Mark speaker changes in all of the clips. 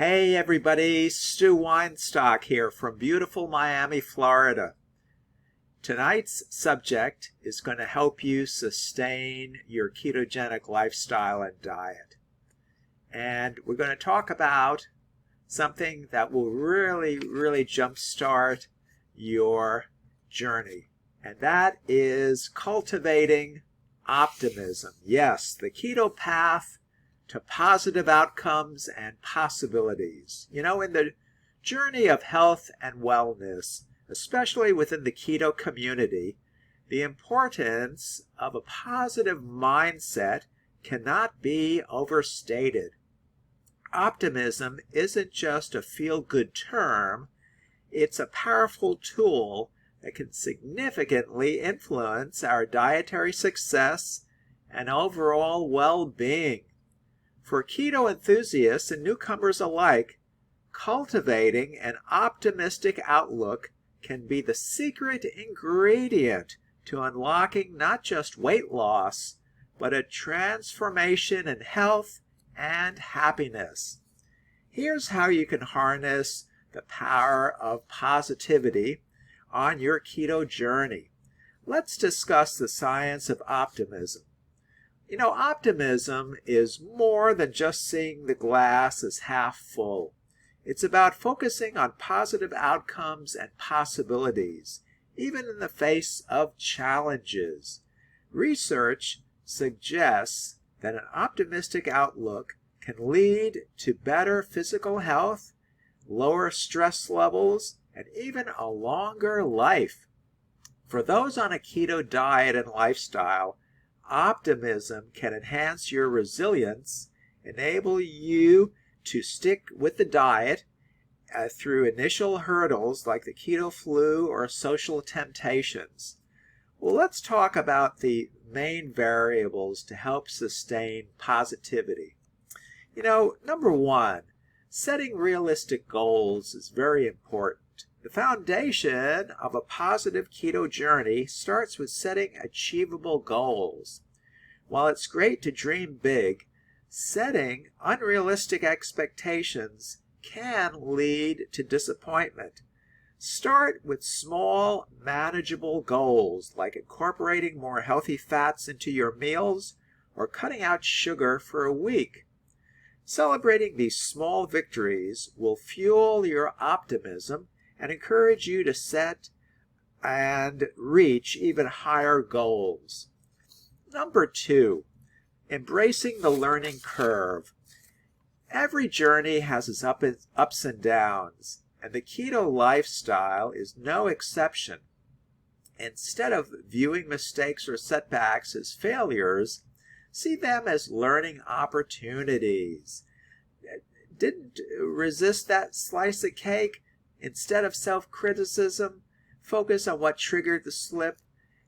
Speaker 1: Hey everybody, Stu Weinstock here from beautiful Miami, Florida. Tonight's subject is going to help you sustain your ketogenic lifestyle and diet. And we're going to talk about something that will really jumpstart your journey. And that is cultivating optimism. Yes, the keto path to positive outcomes and possibilities. You know, in the journey of health and wellness, especially within the keto community, the importance of a positive mindset cannot be overstated. Optimism isn't just a feel-good term, it's a powerful tool that can significantly influence our dietary success and overall well-being. For keto enthusiasts and newcomers alike, cultivating an optimistic outlook can be the secret ingredient to unlocking not just weight loss, but a transformation in health and happiness. Here's how you can harness the power of positivity on your keto journey. Let's discuss the science of optimism. You know, optimism is more than just seeing the glass as half full. It's about focusing on positive outcomes and possibilities, even in the face of challenges. Research suggests that an optimistic outlook can lead to better physical health, lower stress levels, and even a longer life. For those on a keto diet and lifestyle, optimism can enhance your resilience, enable you to stick with the diet through initial hurdles like the keto flu or social temptations. Well, let's talk about the main variables to help sustain positivity. You know, number one, setting realistic goals is very important. The foundation of a positive keto journey starts with setting achievable goals. While it's great to dream big, setting unrealistic expectations can lead to disappointment. Start with small, manageable goals like incorporating more healthy fats into your meals or cutting out sugar for a week. Celebrating these small victories will fuel your optimism and encourage you to set and reach even higher goals. Number two, embracing the learning curve. Every journey has its ups and downs, and the keto lifestyle is no exception. Instead of viewing mistakes or setbacks as failures, see them as learning opportunities. Didn't resist that slice of cake? Instead of self-criticism, focus on what triggered the slip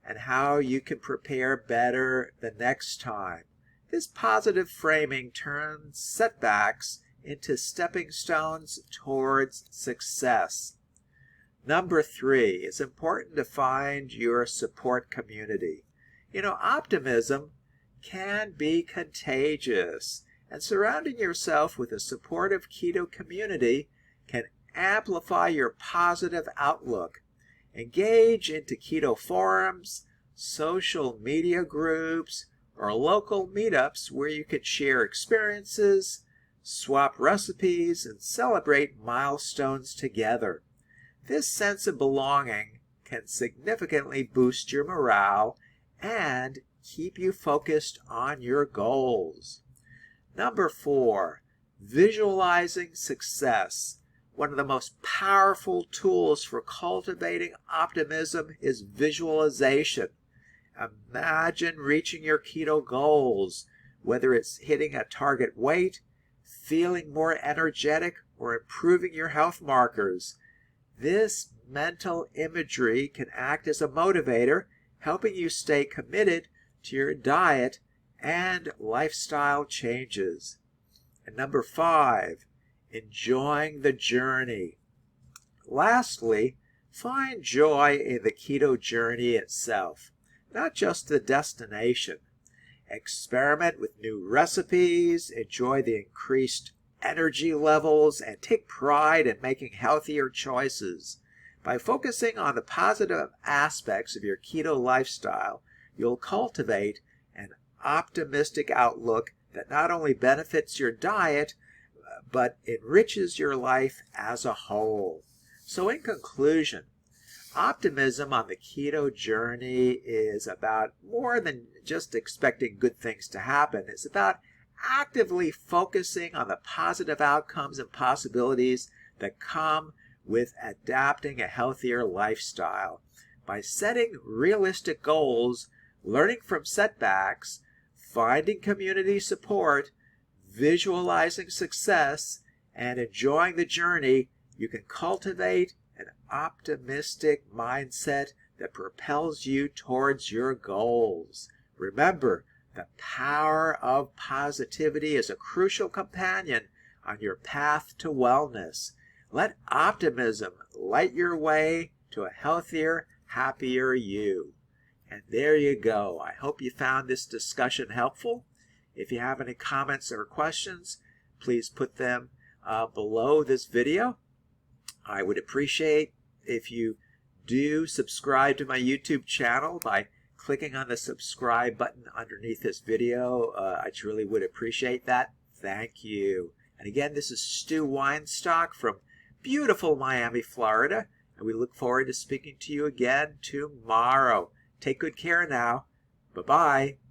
Speaker 1: and how you can prepare better the next time. This positive framing turns setbacks into stepping stones towards success. Number three, it's important to find your support community. You know, optimism can be contagious, and surrounding yourself with a supportive keto community can amplify your positive outlook. Engage into keto forums, social media groups, or local meetups where you can share experiences, swap recipes, and celebrate milestones together. This sense of belonging can significantly boost your morale and keep you focused on your goals. Number four, visualizing success. One of the most powerful tools for cultivating optimism is visualization. Imagine reaching your keto goals, whether it's hitting a target weight, feeling more energetic, or improving your health markers. This mental imagery can act as a motivator, helping you stay committed to your diet and lifestyle changes. And number five, enjoying the journey. Lastly, find joy in the keto journey itself, not just the destination. Experiment with new recipes, enjoy the increased energy levels and take pride in making healthier choices. By focusing on the positive aspects of your keto lifestyle, you'll cultivate an optimistic outlook that not only benefits your diet, but enriches your life as a whole. So in conclusion, optimism on the keto journey is about more than just expecting good things to happen. It's about actively focusing on the positive outcomes and possibilities that come with adapting a healthier lifestyle. By setting realistic goals, learning from setbacks, finding community support, visualizing success, and enjoying the journey, you can cultivate an optimistic mindset that propels you towards your goals. Remember, the power of positivity is a crucial companion on your path to wellness. Let optimism light your way to a healthier, happier you. And there you go. I hope you found this discussion helpful. If you have any comments or questions, please put them below this video. I would appreciate if you do subscribe to my YouTube channel by clicking on the subscribe button underneath this video. I truly would appreciate that. Thank you. And again, this is Stu Weinstock from beautiful Miami, Florida, and we look forward to speaking to you again tomorrow. Take good care now. Bye-bye.